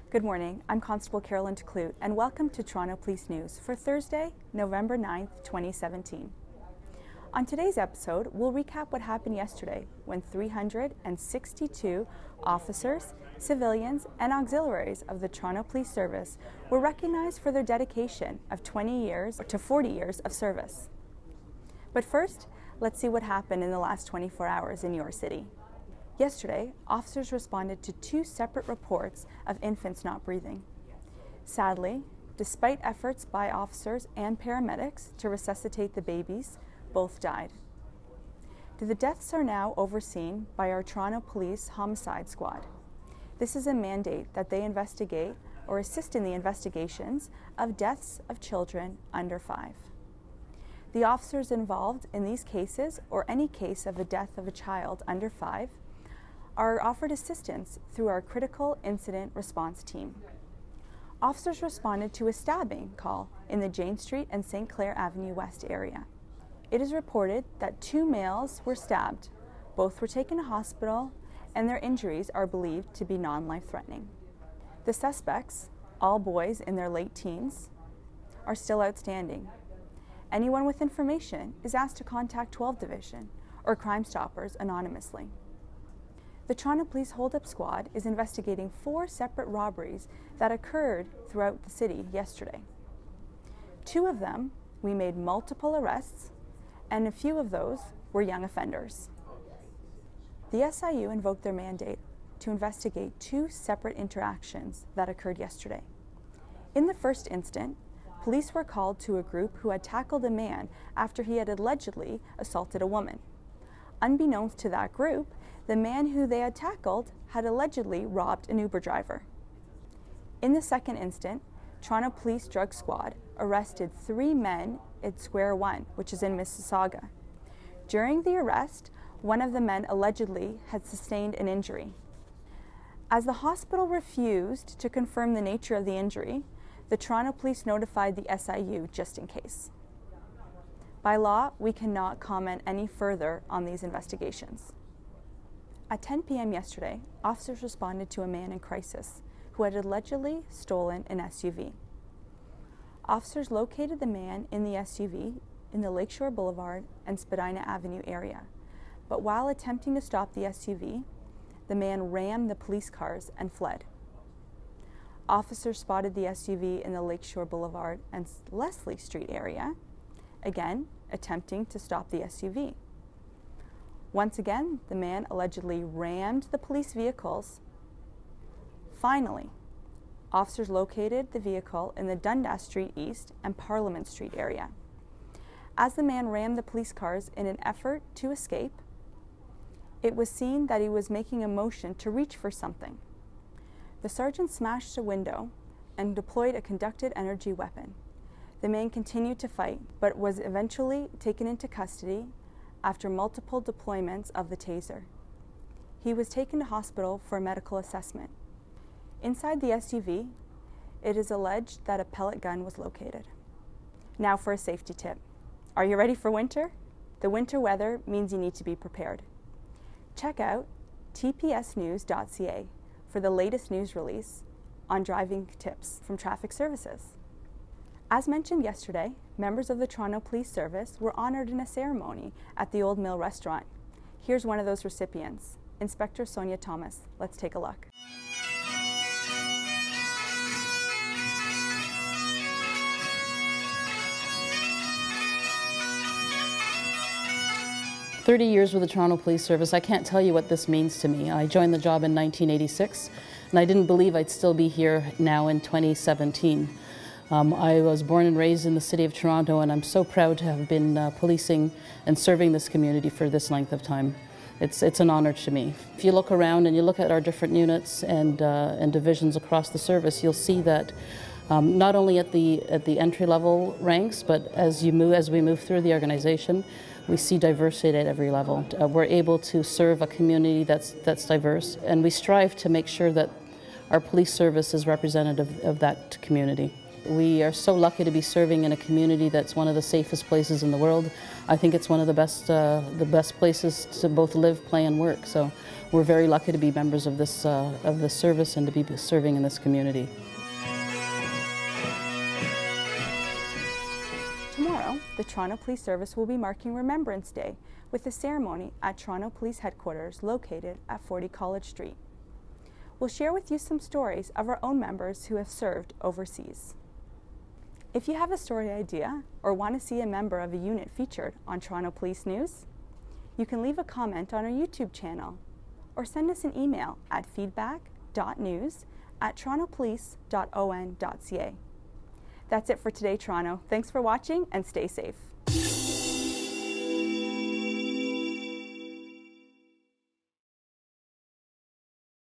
Good morning, I'm Constable Carolyn Teclute and welcome to Toronto Police News for Thursday, November 9th, 2017. On today's episode, we'll recap what happened yesterday when 362 officers, civilians, and auxiliaries of the Toronto Police Service were recognized for their dedication of 20 years to 40 years of service. But first, let's see what happened in the last 24 hours in your city. Yesterday, officers responded to 2 separate reports of infants not breathing. Sadly, despite efforts by officers and paramedics to resuscitate the babies, both died. The deaths are now overseen by our Toronto Police Homicide Squad. This is a mandate that they investigate or assist in the investigations of deaths of children under 5. The officers involved in these cases, or any case of a death of a child under 5, are offered assistance through our Critical Incident Response Team. Officers responded to a stabbing call in the Jane Street and St. Clair Avenue West area. It is reported that 2 males were stabbed. Both were taken to hospital and their injuries are believed to be non-life-threatening. The suspects, all boys in their late teens, are still outstanding. Anyone with information is asked to contact 12 Division or Crime Stoppers anonymously. The Toronto Police Hold-Up Squad is investigating 4 separate robberies that occurred throughout the city yesterday. 2 of them, we made multiple arrests, and a few of those were young offenders. The SIU invoked their mandate to investigate 2 separate interactions that occurred yesterday. In the first instant, police were called to a group who had tackled a man after he had allegedly assaulted a woman. Unbeknownst to that group, the man who they had tackled had allegedly robbed an Uber driver. In the second instant, Toronto Police Drug Squad arrested 3 men at Square One, which is in Mississauga. During the arrest, one of the men allegedly had sustained an injury. As the hospital refused to confirm the nature of the injury, the Toronto Police notified the SIU just in case. By law, we cannot comment any further on these investigations. At 10 p.m. yesterday, officers responded to a man in crisis who had allegedly stolen an SUV. Officers located the man in the SUV in the Lakeshore Boulevard and Spadina Avenue area, but while attempting to stop the SUV, the man rammed the police cars and fled. Officers spotted the SUV in the Lakeshore Boulevard and Leslie Street area, again attempting to stop the SUV. Once again, the man allegedly rammed the police vehicles. Finally, officers located the vehicle in the Dundas Street East and Parliament Street area. As the man rammed the police cars in an effort to escape, it was seen that he was making a motion to reach for something. The sergeant smashed a window and deployed a conducted energy weapon. The man continued to fight, but was eventually taken into custody after multiple deployments of the taser. He was taken to hospital for a medical assessment. Inside the SUV, it is alleged that a pellet gun was located. Now for a safety tip. Are you ready for winter? The winter weather means you need to be prepared. Check out tpsnews.ca for the latest news release on driving tips from traffic services. As mentioned yesterday, members of the Toronto Police Service were honored in a ceremony at the Old Mill restaurant. Here's one of those recipients, Inspector Sonia Thomas. Let's take a look. "30 years with the Toronto Police Service, I can't tell you what this means to me. I joined the job in 1986, and I didn't believe I'd still be here now in 2017. I was born and raised in the city of Toronto, and I'm so proud to have been policing and serving this community for this length of time. It's an honor to me. If you look around and you look at our different units and divisions across the service, you'll see that not only at the entry-level ranks, but as we move through the organization, we see diversity at every level. We're able to serve a community that's diverse, and we strive to make sure that our police service is representative of that community. We are so lucky to be serving in a community that's one of the safest places in the world. I think it's one of the best places to both live, play, and work. So we're very lucky to be members of this service and to be serving in this community. Tomorrow, the Toronto Police Service will be marking Remembrance Day with a ceremony at Toronto Police Headquarters located at 40 College Street. We'll share with you some stories of our own members who have served overseas. If you have a story idea or want to see a member of a unit featured on Toronto Police News, you can leave a comment on our YouTube channel or send us an email at feedback.news@torontopolice.on.ca. That's it for today, Toronto. Thanks for watching and stay safe.